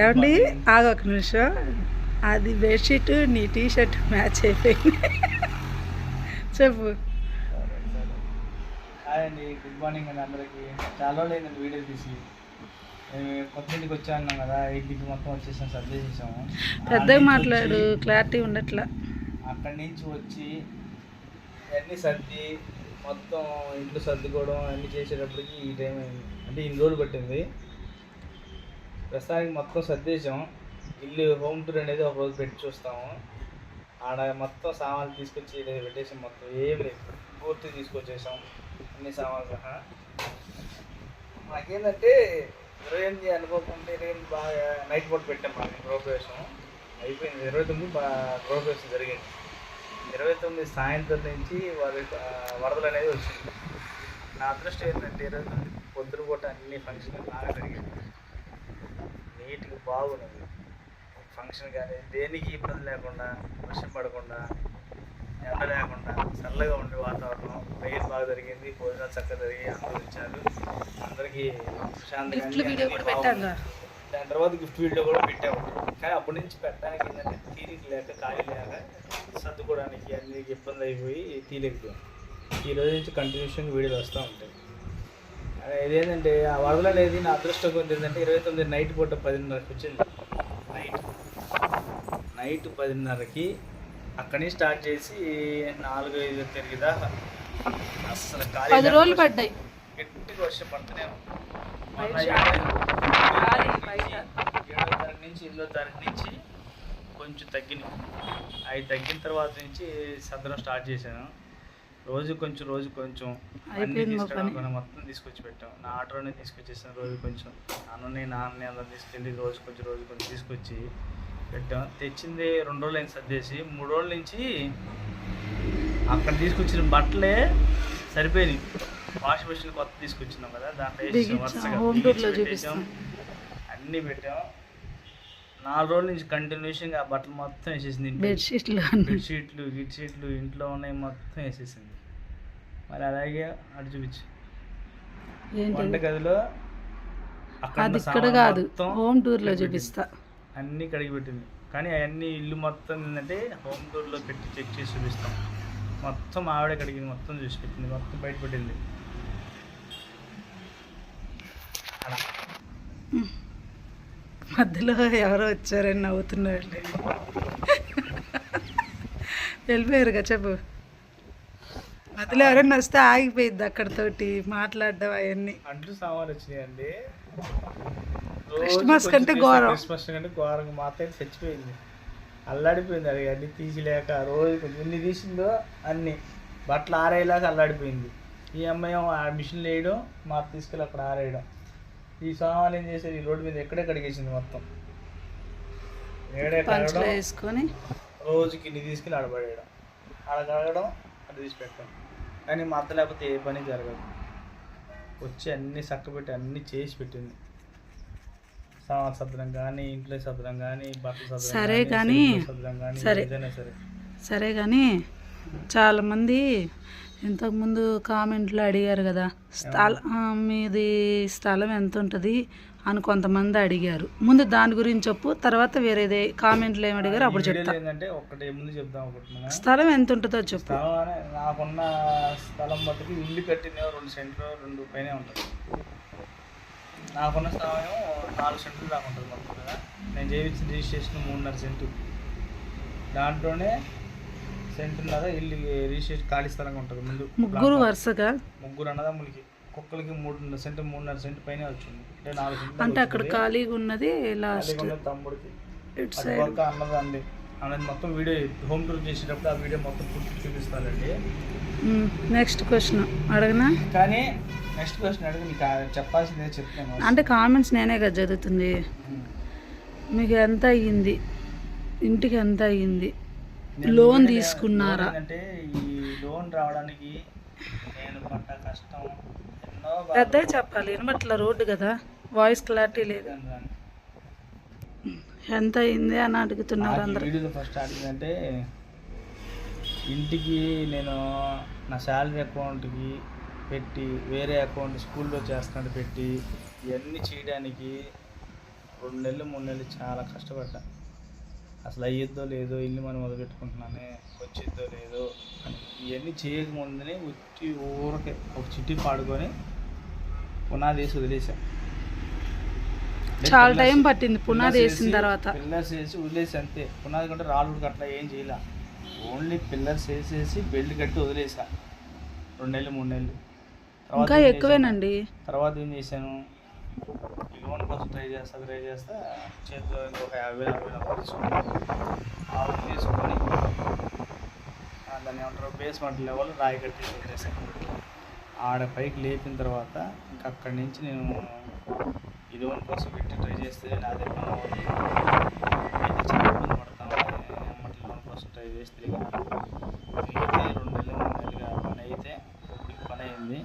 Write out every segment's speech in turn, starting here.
ఏమండి ఆగొక నిమిషం, అది బెడ్షీట్ నీ టీషర్ట్ మ్యాచ్ అయిపోయింది. చెప్పు. హాయ్ అండి, గుడ్ మార్నింగ్ అండి అందరికీ. చాలా లేదండి వీడియో తీసి. కొత్త ఇంటికి వచ్చాను కదా, ఇంటికి మొత్తం వచ్చేసాం, సర్దేసేసాము. పెద్దగా మాట్లాడు, క్లారిటీ ఉండట్లా. అక్కడి నుంచి వచ్చి అన్నీ సర్ది మొత్తం ఇంట్లో సర్దుకోవడం అన్నీ చేసేటప్పటికి ఈ టైం అయింది. అంటే ఇన్ని రోజులు పట్టింది. ప్రస్తుతానికి మొత్తం సర్దేశాం. ఇల్లు హోమ్ టూర్ అనేది ఒక రోజు పెట్టి చూస్తాము. ఆడ మొత్తం సామాన్లు తీసుకొచ్చి పెట్టేసాం. మొత్తం ఏం లేదు, పూర్తి తీసుకొచ్చేసాం అన్ని సామాన్లు సహా. మాకేంటంటే 28 అనుకోకుండా 28 బాగా నైట్ పూట పెట్టాం. మాకు గృహప్రవేశం అయిపోయింది. 29 గృహప్రవేశం జరిగింది. 29 సాయంత్రం నుంచి వరదలు అనేది వచ్చింది. నా అదృష్టం ఏంటంటే 29 పొద్దున పూట అన్ని ఫంక్షన్ బాగా జరిగింది, నీట్గా బాగున్నది ఫంక్షన్. కానీ దేనికి ఇబ్బంది లేకుండా, వర్షం పడకుండా, ఎండ లేకుండా చల్లగా ఉండే వాతావరణం, పెయిన్ బాగా జరిగింది, భోజనాలు చక్కగా జరిగి అందరూ ఇచ్చారు. అందరికీ ప్రశాంతంగా. దాని తర్వాత గిఫ్ట్ వీడియో కూడా పెట్టాము. కానీ అప్పటి నుంచి పెట్టడానికి ఏంటంటే తీరిక లేక, ఖాళీ లేక, సర్దుకోవడానికి అన్ని ఇబ్బంది అయిపోయి తీయలేకపోయాం. ఈ రోజు నుంచి కంటిన్యూషన్ వీడియోలు వస్తూ ఉంటాయి. ఇదేంటంటే ఆ వరదలు అనేది నా అదృష్టం కొంత ఏంటంటే 29 నైట్ పూట 10:30కి వచ్చింది. నైట్ 10:30కి అక్కడి నుంచి స్టార్ట్ చేసి 4-5 తిరిగిదా అసలు 10 రోజులు పడ్డాయి. గట్టిగా వర్షం పడుతూనే 7వ తారీఖు నుంచి 8వ తారీఖు నుంచి కొంచెం తగ్గినాయి. అవి తగ్గిన తర్వాత నుంచి సర్దడం స్టార్ట్ చేశాను. రోజు కొంచెం అన్నీ తీసుకురాకుండా మొత్తం తీసుకొచ్చి పెట్టాం. నా ఆటోనే తీసుకొచ్చేసాను. రోజు కొంచెం నాన్నని అందరం తీసుకెళ్ళి రోజు కొంచెం తీసుకొచ్చి పెట్టాం. తెచ్చింది 2 రోజులు అయింది సర్దేసి. 3 రోజుల నుంచి అక్కడ తీసుకొచ్చిన బట్టలే సరిపోయినాయి. వాషింగ్ మెషిన్ కొత్త తీసుకొచ్చినాం కదా, దాంట్లో వేసాం, వరుసగా పెట్టేసాం, అన్నీ పెట్టాం. 4 రోజుల నుంచి కంటిన్యూషన్గా ఆ బట్టలు మొత్తం వేసేసింది. బెడ్షీట్లు ఇంట్లో ఉన్నాయి మొత్తం వేసేసింది. మరి అలాగే అటు చూపించు, వంటగదిలో అక్కడ హోమ్ టూర్లో చూపిస్తా అన్నీ కడిగి పెట్టింది. కానీ అవన్నీ ఇల్లు మొత్తం ఏంటంటే హోమ్ టూర్లో పెట్టి చెక్ చేసి చూపిస్తాం. మొత్తం ఆవిడే కడిగింది, మొత్తం చూసి పెట్టింది, మొత్తం బయట పెట్టింది. అలా మధ్యలో ఎవరో వచ్చారని నవ్వుతున్నారు. వెళ్ళిపోయారుగా. చెప్పు. మధ్యలో ఎవరైనా వస్తే ఆగిపోయిద్ది అక్కడతోటి మాట్లాడడం అవన్నీ. అంట్లు సామాన్లు వచ్చినాయండి. క్రిస్మస్ కంటే ఘోరంగా మా అత్తయ్య చచ్చిపోయింది, అల్లాడిపోయింది. అది అన్నీ తీసిలేక రోజు కొంచెం ఎన్ని తీసిందో అన్ని బట్టలు ఆరేలాగా అల్లాడిపోయింది. ఈ అమ్మాయి ఆ మిషన్లు వేయడం, మా అత్త తీసుకెళ్ళి అక్కడ ఆరేయడం. ఈ సామాన్లు ఏం చేసేది, ఈ రోడ్డు మీద ఎక్కడే కడిగేసింది మొత్తం. ఏడే కడగడం వేసుకొని రోజుకి ఇన్ని తీసుకెళ్ళి ఆడబడేయడం, ఆడ కడగడం, అటు తీసి పెట్టడం. కానీ మా అత్త లేకపోతే ఏ పని జరగదు. వచ్చి అన్నీ చక్కబెట్టి అన్నీ చేసి పెట్టింది. సామాన్ సర్దడం కానీ, ఇంట్లో సర్దడం కానీ, బట్టలు సర్దడం సరే కానీ చాలామంది ఇంతకుముందు కామెంట్లు అడిగారు కదా, మీది స్థలం ఎంత ఉంటుంది అని కొంతమంది అడిగారు. ముందు దాని గురించి చెప్పు, తర్వాత వేరేదే కామెంట్లు ఏమి అడిగారు అప్పుడు చెప్తా. స్థలం ఎంత ఉంటుందో చెప్పు. నాకున్న స్థలం మట్టుకు ఇల్లు కట్టిన 2 సెంట్లు 2 పైనే ఉంటుంది. నాకున్న స్థలం 4 సెంట్లు దాకా ఉంటుంది మొత్తం కదా. నేను చేయించిన రిజిస్ట్రేషన్ 3.5 సెంటు. దాంట్లోనే సెంటున్నర ఇల్లు రిజిస్ట్రేషన్ ఖాళీ స్థలంగా ఉంటుంది. ముందు ముగ్గురు వరుసగా, ముగ్గురు అన్నదమ్ములకి ఒక్కొక్కరికి 3.5 సెంటు 3.5 సెంటు పైన వచ్చింది. అంటే 4 సెంట్లు. అంటే అక్కడ ఖాళీగా ఉన్నది లాస్ట్ తమ్ముడికి అన్నదండి. అన్నది మొత్తం వీడియో హోమ్ టూర్ చేసేటప్పుడు ఆ వీడియో మొత్తం చూపిస్తానండి. నెక్స్ట్ క్వశ్చన్ అడగనా? కానీ నెక్స్ట్ క్వశ్చన్ అడిగి మీకు చెప్పాల్సిందే చెప్తాను. అంటే కామెంట్స్ నేనే కదా చదువుతుంది. మీకు ఎంత అయ్యింది, ఇంటికి ఎంత అయ్యింది, లోన్ తీసుకున్నారా? అంటే ఈ లోన్ రావడానికి నేను పడ్డ కష్టం ఎన్నో. పెద్దగా చెప్పాలి, వినబట్ల రోడ్డు కదా, వాయిస్ క్లారిటీ లేదు. ఎంత అయింది అని అడుగుతున్నారు అందరూ. వీడియోలో ఫస్ట్ అడిగిందంటే ఇంటికి నేను నా శాలరీ అకౌంట్కి పెట్టి వేరే అకౌంట్ స్కూల్లో చేస్తున్నట్టు పెట్టి ఇవన్నీ చేయడానికి 2 నెలలు 3 నెలలు చాలా కష్టపడ్డా. అసలు అయ్యిద్దో లేదో, ఇల్లు మనం మొదలుపెట్టుకుంటున్నానే వచ్చిద్దో లేదో అని ఇవన్నీ చేయకముందునే ఊరికే ఒక చిట్టి పాడుకొని పునాది వేసి వదిలేసాం. చాలా టైం పట్టింది పునాది వేసిన తర్వాత. పిల్లర్స్ వేసి వదిలేసి అంతే. పునాది కంటే రాళ్ళు అట్లా ఏం చేయలే, ఓన్లీ పిల్లర్స్ వేసేసి బెల్ట్ కట్టి వదిలేసా 2 నెలలు 3 నెలలు. ఇంకా ఎక్కువేనండి. తర్వాత ఏం చేశాను, ఈ లోన్ కోసం ట్రై చేస్తా చేతిలో ఇంకొక 50,000 తీసుకొని దాన్ని ఏమంటారు బేస్మెంట్ లెవెల్ రాయి కట్టేసి వదిలేసాను. ఆడ పైకి లేపిన తర్వాత ఇంకా అక్కడి నుంచి నేను ఈ లోన్ కోసం పెట్టి ట్రై చేస్తే నాదే పని అవ్వదు, అయితే చాలా ఇబ్బంది పడతాను. అమ్మటి లోన్ కోసం ట్రై చేసి తిరిగి అయితే 2 నెలలు 3 నెలలుగా పని అయితే ఇప్పుడు పని అయింది.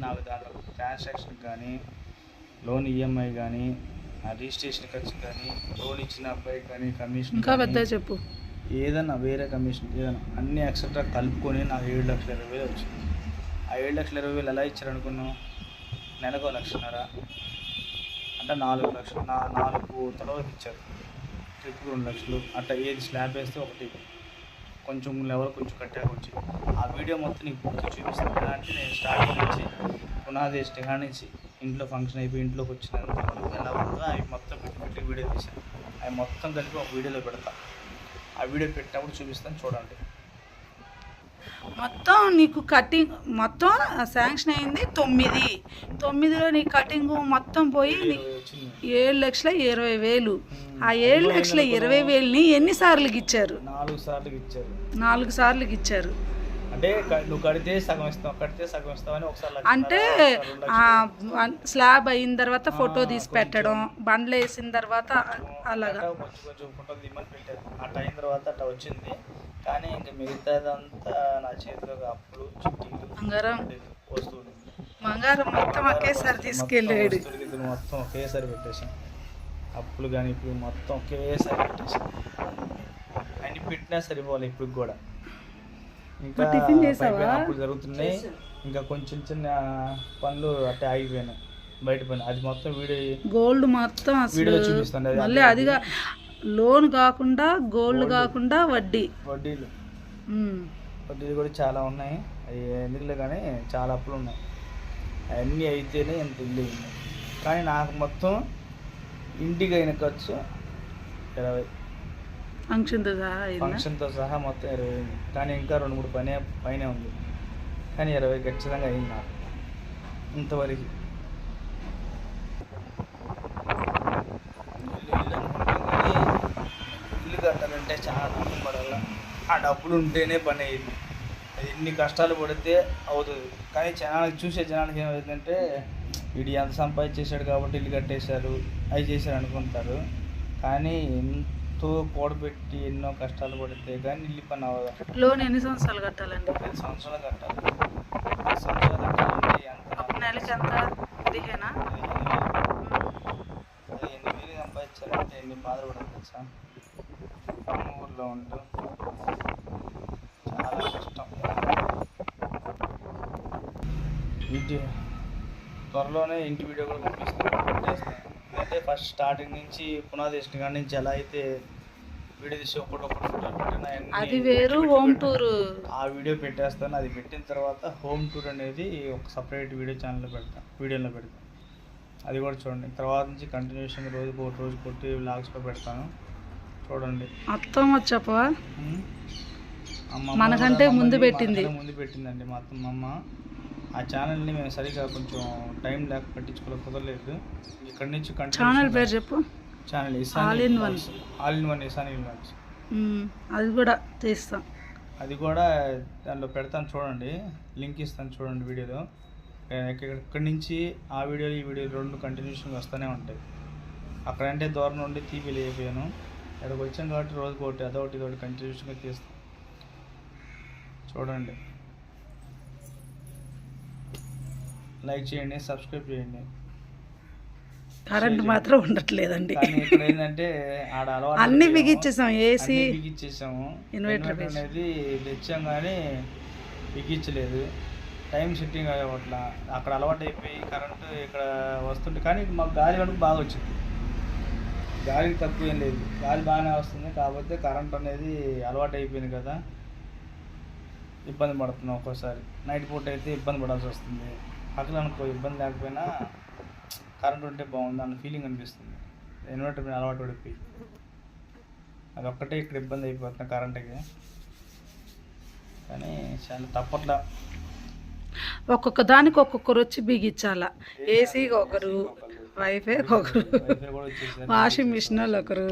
నాకు దాంట్లో ట్రాన్సాక్షన్ కానీ, లోన్ ఈఎంఐ కానీ, రిజిస్ట్రేషన్ ఖర్చు కానీ, లోన్ ఇచ్చిన అబ్బాయి కానీ కమిషన్, ఇంకా పెద్ద చెప్పు ఏదన్నా వేరే కమిషన్ ఏదైనా అన్నీ ఎక్సెట్రా కలుపుకొని నాకు 7,20,000 వచ్చింది. ఆ 7,20,000 ఎలా ఇచ్చారనుకున్నాం, నెలకు 1,00,000 అంటే 4 లక్షలు 4 తలవకి ఇచ్చారు. ట్రిప్కి 2 లక్షలు అట్లా ఏది స్లాబ్ వేస్తే ఒకటి కొంచెం లెవెల్ కొంచెం కట్టాక వచ్చి ఆ వీడియో మొత్తం నీకు పూర్తి చూపిస్తాను. ఎలా అంటే నేను స్టార్టింగ్ నుంచి పునాది వేస్తే కాడి నుంచి ఇంట్లో ఫంక్షన్ అయిపోయి ఇంట్లోకి వచ్చినంత వరకు ఎలా ఉందో అవి మొత్తం పెట్టి వీడియో తీసాను. అవి మొత్తం కలిపి ఒక వీడియోలో పెడతా. ఆ వీడియో పెట్టినప్పుడు చూపిస్తాను చూడండి. మొత్తం నీకు కటింగ్ మొత్తం శాంక్షన్ అయింది 9లో నీ కటింగ్ మొత్తం పోయి 7,20,000. ఆ 7,20,000ని ఎన్నిసార్లు ఇచ్చారు? 4 సార్లు ఇచ్చారు. అంటే నువ్వు కడితే సగం ఇస్తావు, కడితే సగం ఇస్తావు అని ఒకసారి అంటే స్లాబ్ అయిన తర్వాత ఫోటో తీసి పెట్టడం, బండ్లు వేసిన తర్వాత అలాగా కొంచెం ఫోటోలు తీయమని పెట్టారు. అట్లా అయిన తర్వాత అట్లా వచ్చింది. కానీ ఇంకా మిగతాదంతా నా చేతిలో అప్పులు చిట్టీలు వస్తువులు బంగారం మొత్తం ఒకేసారి తీసుకెళ్ళాడు. మొత్తం ఒకేసారి పెట్టేసాం. అప్పులు కానీ ఇప్పుడు మొత్తం ఒకేసారి పెట్టేసాం. అన్ని పెట్టినా సరిపోవాలి ఇప్పుడు కూడా. ఇంకా అప్పులు జరుగుతున్నాయి. ఇంకా కొంచెం చిన్న పనులు అట్టే ఆగిపోయినాయి బయట పని. అది మొత్తం గోల్డ్ మొత్తం వీడియో చూపిస్తాను. మళ్ళీ అదిగా లోన్ కాకుండా గోల్డ్ కాకుండా వడ్డీలు కూడా చాలా ఉన్నాయి. అవి ఎందుకులే కానీ చాలా అప్పులు ఉన్నాయి. అవన్నీ అయితేనే ఎంత ఇల్లు అయింది. కానీ నాకు మొత్తం ఇంటికి అయిన ఖర్చు 20, ఫంక్షన్తో సహా మొత్తం 20 అయింది. కానీ ఇంకా 2-3 పైనే ఉంది. కానీ 20 ఖచ్చితంగా అయింది నాకు ఇంతవరకు. ఇల్లు కట్టాలంటే చాలా డబ్బులు పడాలి. ఆ డబ్బులు ఉంటేనే పని అయ్యింది. అది ఎన్ని కష్టాలు పడితే అవుతుంది. కానీ చూసే జనానికి ఏమవుతుందంటే వీడు ఎంత సంపాదించేసాడు కాబట్టి ఇల్లు కట్టేశారు అవి చేశారు అనుకుంటారు. కానీ ఎంతో కూడబెట్టి ఎన్నో కష్టాలు పడితే కానీ ఇల్లు పని అవ్వదు. లోన్ ఎన్ని సంవత్సరాలు కట్టాలండి? 5 సంవత్సరాలు కట్టాలి. 5 సంవత్సరాలు కట్టాలంటే ఎంత నెలకి ఎంత? 15,000 సంపాదించాలంటే ఎన్ని బాధలు పడదు తెలుసా. ఊళ్ళో ఉంటూ చాలా కష్టం. త్వరలోనే ఇంటి వీడియో కూడా పెట్టేస్తాను. అంటే ఫస్ట్ స్టార్టింగ్ నుంచి పునాది వేసిన కాడి నుంచి ఎలా అయితే వీడియో తీసి ఒకటి అది వేరు, హోమ్ టూర్ ఆ వీడియో పెట్టేస్తాను. అది పెట్టిన తర్వాత హోమ్ టూర్ అనేది ఒక సపరేట్ వీడియోలో పెడతాను. అది కూడా చూడండి. తర్వాత నుంచి కంటిన్యూషన్ రోజు కొట్టి వ్లాగ్స్లో పెడతాను చూడండి. మొత్తం వచ్చాపా మనకంటే ముందు పెట్టిందండి మా అమ్మ. ఆ ఛానల్ని మేము సరిగా కొంచెం టైం లేక కుదరలేదు. ఇక్కడి నుంచి ఛానల్ పేరు చెప్పు. ఛానల్ ఆల్ ఇన్ వన్ ఇసానీ వ్లాగ్స్. అది కూడా తీస్తాం. అది కూడా దానిలో పెడతాను చూడండి. లింక్ ఇస్తాను చూడండి వీడియోలో. ఇక్కడి నుంచి ఆ వీడియోలు ఈ వీడియోలు 2 కంటిన్యూషన్గా వస్తూనే ఉంటాయి. అక్కడంటే దూరం నుండి తీపి అయిపోయాను. ఇక్కడికి వచ్చాను కాబట్టి రోజుకోటి ఇదొకటి కంటిన్యూషన్గా తీస్తాను చూడండి. లైక్ చేయండి, సబ్స్క్రైబ్ చేయండి. కరెంట్ మాత్రం ఉండట్లేదండి. కానీ ఇక్కడ ఏంటంటే ఆడ అలవాటు అన్ని బిగించేసాం, ఏసీ బిగించేసాము. ఇన్వర్టర్ అనేది తెచ్చాం కానీ బిగించలేదు, టైం సెట్టింగ్ అవ్వట్లా. అక్కడ అలవాటు అయిపోయి కరెంటు ఇక్కడ వస్తుంటే, కానీ మాకు గాలి వరకు బాగా వచ్చింది, గాలికి తక్కువ ఏం లేదు, గాలి బాగానే వస్తుంది. కాకపోతే కరెంట్ అనేది అలవాటు అయిపోయింది కదా, ఇబ్బంది పడుతున్నాం. ఒక్కోసారి నైట్ పూట అయితే ఇబ్బంది పడాల్సి వస్తుంది. పక్కన అనుకో ఇబ్బంది లేకపోయినా కరెంట్ ఉంటే బాగుంది అన్న ఫీలింగ్ అనిపిస్తుంది. ఇన్వర్టర్ మీద అలవాటు పడిపోయి అదొక్కటే ఇక్కడ ఇబ్బంది అయిపోతుంది కరెంట్కి. కానీ చాలా తప్పట్లా, ఒక్కొక్క దానికి ఒక్కొక్కరు వచ్చి బిగించాల. ఏసీకి ఒకరు, వైఫైకి ఒకరు, వాషింగ్ మిషన్ వాళ్ళు ఒకరు,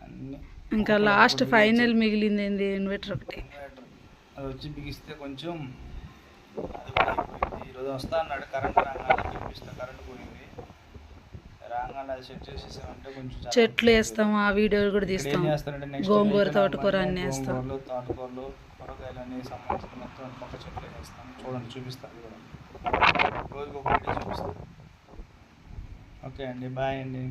అన్నీ ఇంకా లాస్ట్ ఫైనల్ మిగిలింది ఏంది ఇన్వర్టర్ ఒకటి. అది వచ్చి బిగిస్తే కొంచెం అది కూడా అయిపోయింది. ఈరోజు వస్తా అన్నాడు, కరెంట్ రాగానే చూపిస్తా. కరెంట్ పోయింది, రాగానే అది సెట్ చేసేసామంటే కొంచెం చెట్లు వేస్తాం, ఆ వీడియోలు కూడా తీస్తాం. ఏం చేస్తానంటే నెక్స్ట్ గోంగూర, తోటకూర అన్నీ వేస్తాం. గోంగూరలు, తోటకూరలు, కూరగాయలు అన్నీ సంబంధించిన మొత్తం మొక్క చెట్లు వేస్తాం. చూడండి, చూపిస్తాను కూడా, రోజుకి ఒక వీడియో చూపిస్తాను. ఓకే అండి, బాయ్ అండి.